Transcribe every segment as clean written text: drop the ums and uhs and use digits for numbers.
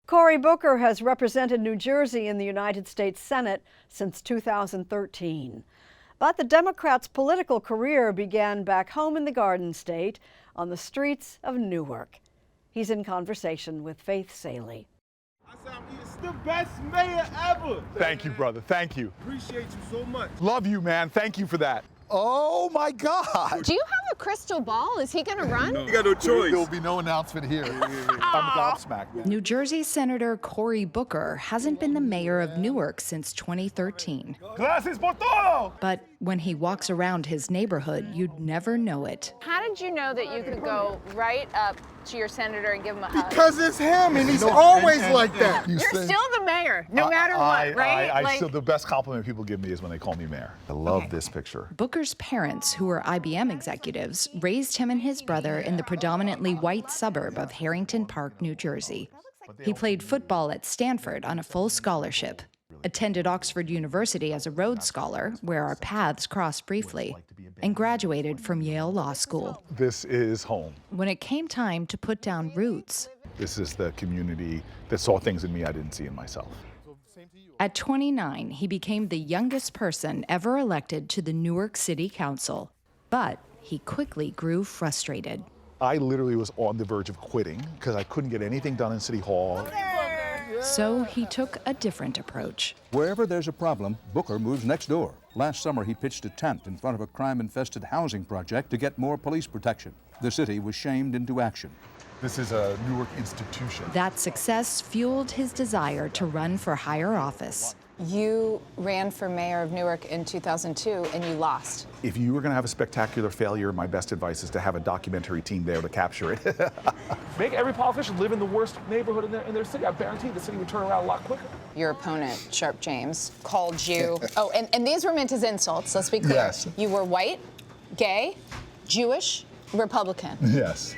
Cory Booker has represented New Jersey in the United States Senate since 2013. But the Democrat's political career began back home in the Garden State on the streets of Newark. He's in conversation with Faith Salie. It's the best mayor ever. Thank you, brother. Thank you. Appreciate you so much. Love you, man. Thank you for that. Oh, my God. Do you have a crystal ball? Is he going to run? You got no choice. There'll be no announcement here. I'm gobsmacked, man. New Jersey Senator Cory Booker hasn't been the mayor of Newark since 2013. Gracias por todo. But when he walks around his neighborhood, you'd never know it. How did you know that you could go right up to your senator and give him a hug? Because it's him, and he's always like that. You're still the mayor, no matter what, right? I still, the best compliment people give me is when they call me mayor. I love this picture. Booker's parents, who were IBM executives, raised him and his brother in the predominantly white suburb of Harrington Park, New Jersey. He played football at Stanford on a full scholarship, attended Oxford University as a Rhodes Scholar, where our paths crossed briefly, and graduated from Yale Law School. This is home. When it came time to put down roots, This is the community that saw things in me I didn't see in myself. at 29, he became the youngest person ever elected to the Newark City Council. But he quickly grew frustrated. I literally was on the verge of quitting because I couldn't get anything done in City Hall. So he took a different approach. Wherever there's a problem, Booker moves next door. Last summer, he pitched a tent in front of a crime-infested housing project to get more police protection. The city was shamed into action. This is a Newark institution. That success fueled his desire to run for higher office. You ran for mayor of Newark in 2002 and you lost. If you were going to have a spectacular failure, my best advice is to have a documentary team there to capture it. Make every politician live in the worst neighborhood in their city. I guarantee the city would turn around a lot quicker. Your opponent, Sharp James, called you. Oh, and these were meant as insults, let's be clear. Yes. You were white, gay, Jewish, Republican. Yes.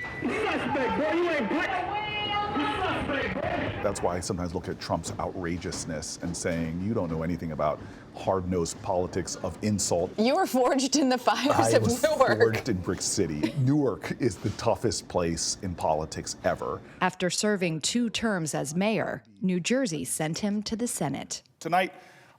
That's why I sometimes look at Trump's outrageousness and saying, you don't know anything about hard-nosed politics of insult. You were forged in the fires I of was Newark. forged in Brick City. Newark is the toughest place in politics ever. After serving 2 terms as mayor, New Jersey sent him to the Senate. Tonight,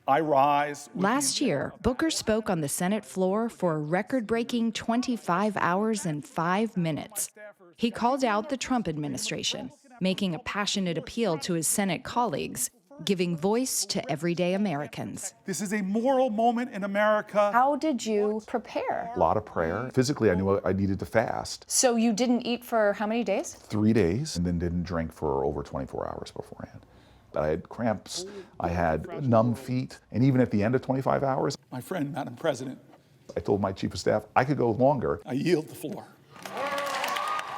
I rise. Last year, Booker spoke on the Senate floor for a record-breaking 25 hours and 5 minutes. He called out the Trump administration, making a passionate appeal to his Senate colleagues, giving voice to everyday Americans. This is a moral moment in America. How did you prepare? A lot of prayer. Physically, I knew I needed to fast. So you didn't eat for how many days? 3 days, and then didn't drink for over 24 hours beforehand. But I had cramps, I had numb feet, and even at the end of 25 hours, My friend, Madam President, I told my chief of staff I could go longer. I yield the floor.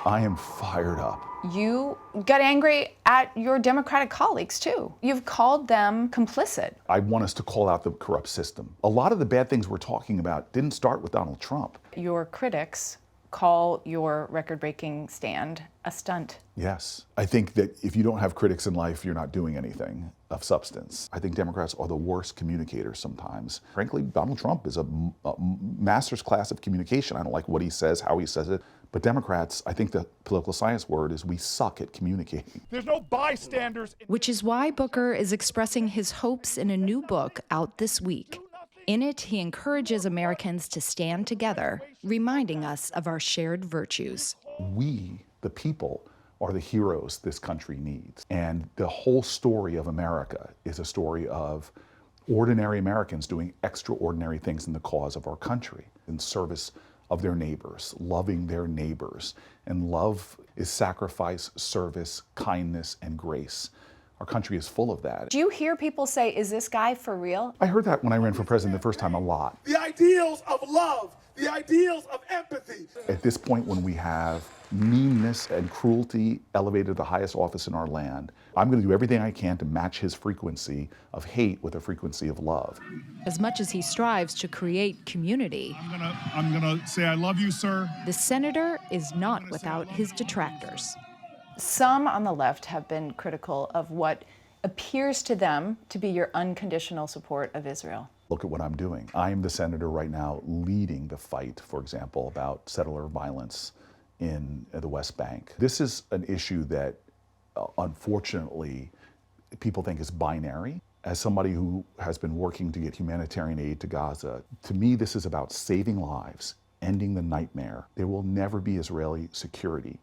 I am fired up. You got angry at your Democratic colleagues, too. You've called them complicit. I want us to call out the corrupt system. A lot of the bad things we're talking about didn't start with Donald Trump. Your critics call your record-breaking stand a stunt. Yes. I think that if you don't have critics in life, you're not doing anything of substance. I think Democrats are the worst communicators sometimes. Frankly, Donald Trump is a master's class of communication. I don't like what he says, how he says it. But Democrats, I think the political science word is we suck at communicating. There's no bystanders. Which is why Booker is expressing his hopes in a new book out this week. In it, he encourages Americans to stand together, reminding us of our shared virtues. We, the people, are the heroes this country needs. And the whole story of America is a story of ordinary Americans doing extraordinary things in the cause of our country, in service of their neighbors, loving their neighbors. And love is sacrifice, service, kindness, and grace. Our country is full of that. Do you hear people say, is this guy for real? I heard that when I ran for president the first time a lot. The ideals of love, the ideals of empathy. At this point, when we have meanness and cruelty elevated to the highest office in our land, I'm going to do everything I can to match his frequency of hate with a frequency of love. As much as he strives to create community, I'm gonna say I love you, sir. the senator is not without his detractors. Some on the left have been critical of what appears to them to be your unconditional support of Israel. Look at what I'm doing. I am the senator right now leading the fight, for example, about settler violence in the West Bank. This is an issue that unfortunately people think is binary. As somebody who has been working to get humanitarian aid to Gaza, to me this is about saving lives, ending the nightmare. There will never be Israeli security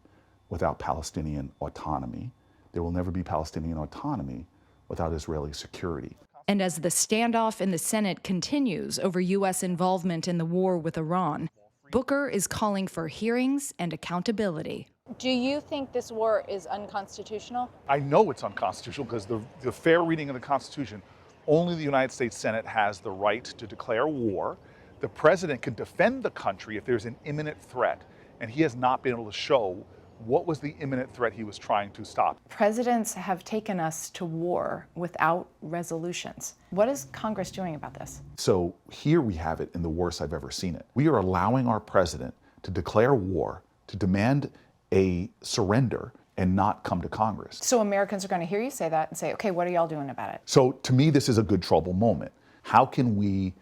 without Palestinian autonomy. There will never be Palestinian autonomy without Israeli security. And as the standoff in the Senate continues over U.S. involvement in the war with Iran, Booker is calling for hearings and accountability. Do you think this war is unconstitutional? I know it's unconstitutional because the fair reading of the Constitution, only the United States Senate has the right to declare war. The president can defend the country if there's an imminent threat, and he has not been able to show what was the imminent threat he was trying to stop. Presidents have taken us to war without resolutions. What is Congress doing about this? So here we have it in the worst I've ever seen it. We are allowing our president to declare war, to demand a surrender, and not come to Congress. So Americans are going to hear you say that and say, okay, what are y'all doing about it? So to me, this is a good trouble moment. How can we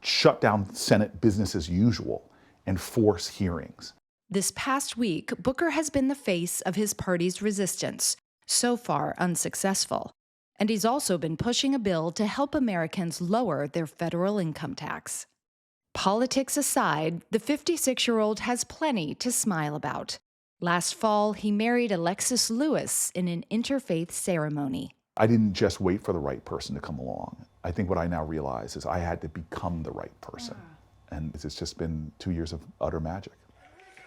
shut down Senate business as usual and force hearings? This past week, Booker has been the face of his party's resistance, so far unsuccessful. And he's also been pushing a bill to help Americans lower their federal income tax. Politics aside, the 56-year-old has plenty to smile about. Last fall, he married Alexis Lewis in an interfaith ceremony. I didn't just wait for the right person to come along. I think what I now realize is I had to become the right person. And it's just been 2 years of utter magic.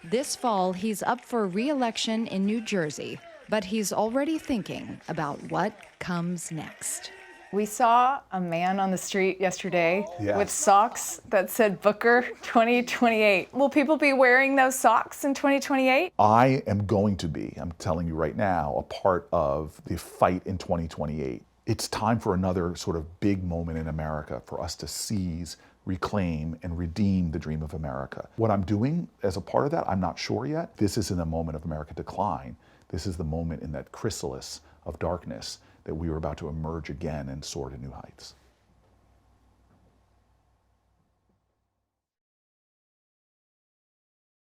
This fall, he's up for re-election in New Jersey, but he's already thinking about what comes next. We saw a man on the street yesterday Yes. with socks that said Booker 2028. Will people be wearing those socks in 2028? I am going to be, I'm telling you right now, a part of the fight in 2028. It's time for another sort of big moment in America for us to seize, reclaim, and redeem the dream of America. What I'm doing as a part of that, I'm not sure yet. This isn't a moment of American decline. This is the moment in that chrysalis of darkness that we are about to emerge again and soar to new heights.